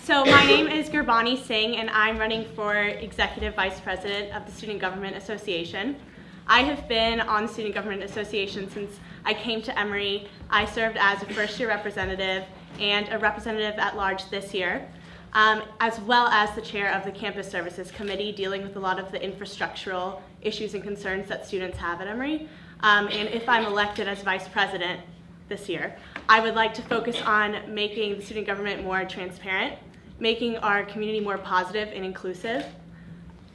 So my name is Gurbani Singh, and I'm running for Executive Vice President of the Student Government Association. I have been on the Student Government Association since I came to Emory. I served as a first-year representative and a representative at large this year, as well as the chair of the Campus Services Committee, dealing with a lot of the infrastructural issues and concerns that students have at Emory. And if I'm elected as vice president this year, I would like to focus on making the student government more transparent, making our community more positive and inclusive,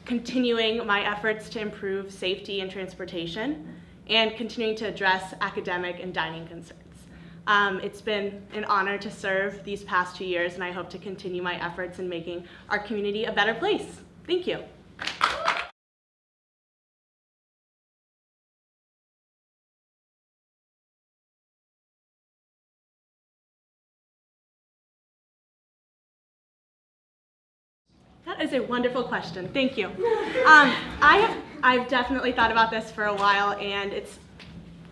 continuing my efforts to improve safety and transportation, and continuing to address academic and dining concerns. It's been an honor to serve these past 2 years, and I hope to continue my efforts in making our community a better place. Thank you. That is a wonderful question. Thank you. I've definitely thought about this for a while, and it's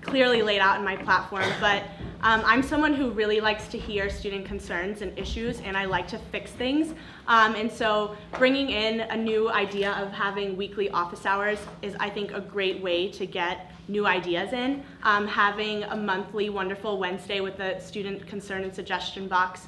clearly laid out in my platform, but I'm someone who really likes to hear student concerns and issues, and I like to fix things. And so bringing in a new idea of having weekly office hours is, I think, a great way to get new ideas in. Having a monthly wonderful Wednesday with a student concern and suggestion box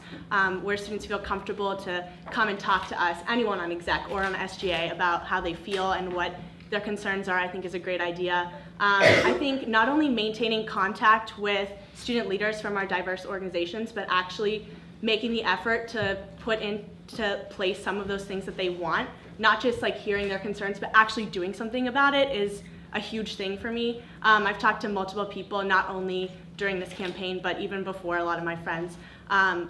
where students feel comfortable to come and talk to us, anyone on exec or on SGA, about how they feel and what their concerns are, I think is a great idea. I think not only maintaining contact with student leaders from our diverse organizations, but actually making the effort to put into place some of those things that they want, not just like hearing their concerns, but actually doing something about it is a huge thing for me. I've talked to multiple people, not only during this campaign, but even before, a lot of my friends,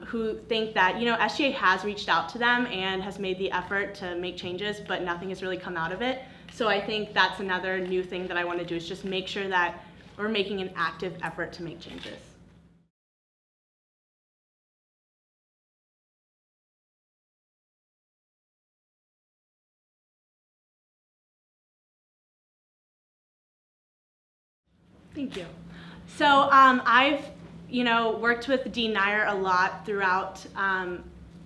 who think that, SGA has reached out to them and has made the effort to make changes, but nothing has really come out of it. So I think that's another new thing that I want to do, is just make sure that we're making an active effort to make changes. Thank you. So I've worked with Dean Nair a lot throughout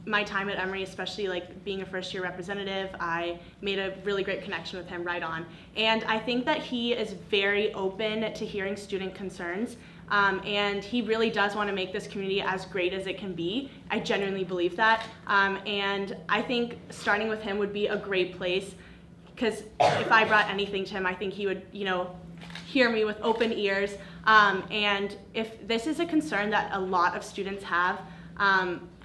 my time at Emory, especially like being a first-year representative. I made a really great connection with him right on. And I think that he is very open to hearing student concerns, and he really does want to make this community as great as it can be. I genuinely believe that. And I think starting with him would be a great place, because if I brought anything to him, I think he would, hear me with open ears. And if this is a concern that a lot of students have,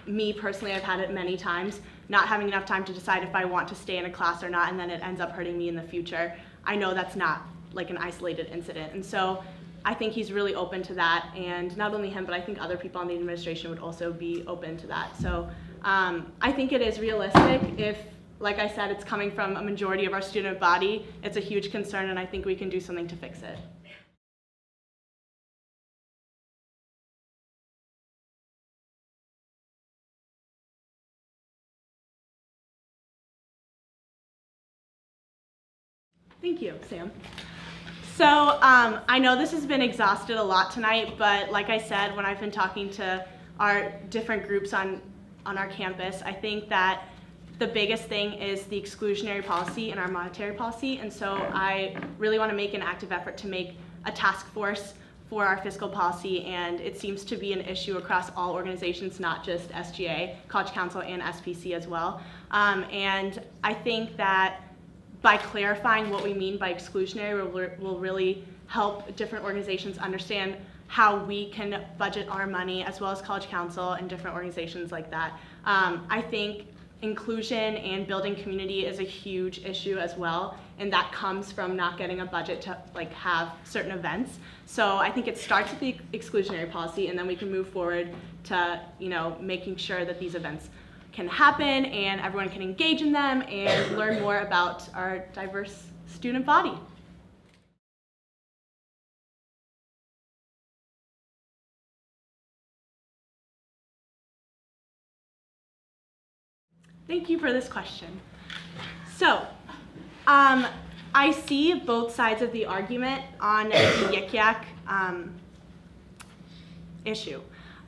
me personally, I've had it many times, not having enough time to decide if I want to stay in a class or not, and then it ends up hurting me in the future. I know that's not like an isolated incident. And so I think he's really open to that, and not only him, but I think other people on the administration would also be open to that. So I think it is realistic. If, like I said, it's coming from a majority of our student body, it's a huge concern, and I think we can do something to fix it. Thank you, Sam. So I know this has been exhausted a lot tonight, but like I said, when I've been talking to our different groups on our campus, I think that the biggest thing is the exclusionary policy and our monetary policy. And so I really want to make an active effort to make a task force for our fiscal policy, and it seems to be an issue across all organizations, not just SGA, College Council, and SPC as well. And I think that by clarifying what we mean by exclusionary will really help different organizations understand how we can budget our money, as well as College Council and different organizations like that. I think inclusion and building community is a huge issue as well, and that comes from not getting a budget to have certain events. So I think it starts with the exclusionary policy, and then we can move forward to making sure that these events can happen and everyone can engage in them and learn more about our diverse student body. Thank you for this question. So, I see both sides of the argument on the Yik Yak issue.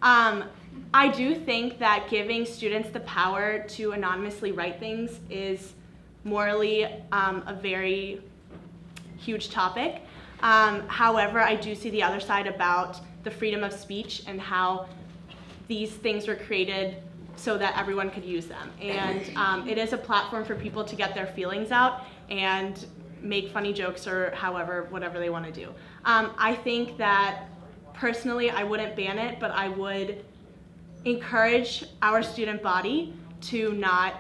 I do think that giving students the power to anonymously write things is morally a very huge topic. However, I do see the other side about the freedom of speech and how these things were created so that everyone could use them. And it is a platform for people to get their feelings out and make funny jokes or whatever they want to do. I think that personally I wouldn't ban it, but I would encourage our student body to not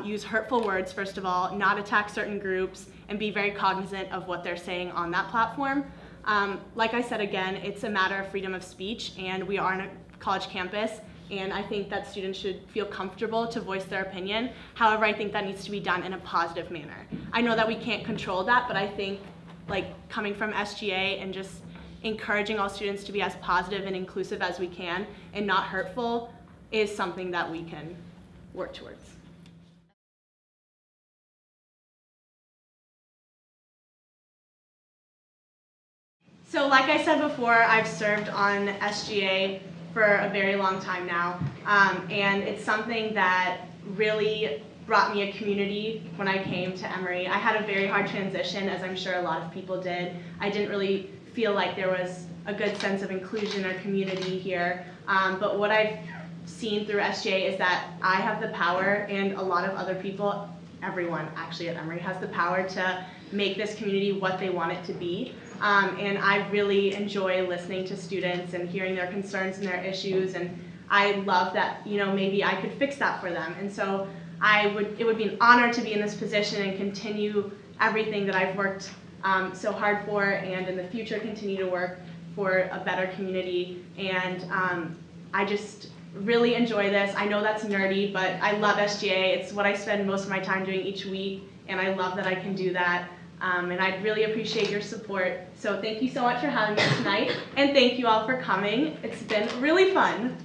use hurtful words, first of all, not attack certain groups, and be very cognizant of what they're saying on that platform. Like I said again, it's a matter of freedom of speech, and we are on a college campus, and I think that students should feel comfortable to voice their opinion. However, I think that needs to be done in a positive manner. I know that we can't control that, but I think coming from SGA and just encouraging all students to be as positive and inclusive as we can and not hurtful is something that we can work towards. So like I said before, I've served on SGA for a very long time now, and it's something that really brought me a community when I came to Emory. I had a very hard transition, as I'm sure a lot of people did. I didn't really feel like there was a good sense of inclusion or community here, but what I've seen through SGA is that I have the power, and a lot of other people, everyone actually at Emory has the power to make this community what they want it to be. And I really enjoy listening to students and hearing their concerns and their issues, and I love that, maybe I could fix that for them. And so it would be an honor to be in this position and continue everything that I've worked so hard for, and in the future continue to work for a better community. And I just really enjoy this. I know that's nerdy, but I love SGA. It's what I spend most of my time doing each week, and I love that I can do that. And I'd really appreciate your support. So thank you so much for having me tonight, and thank you all for coming. It's been really fun.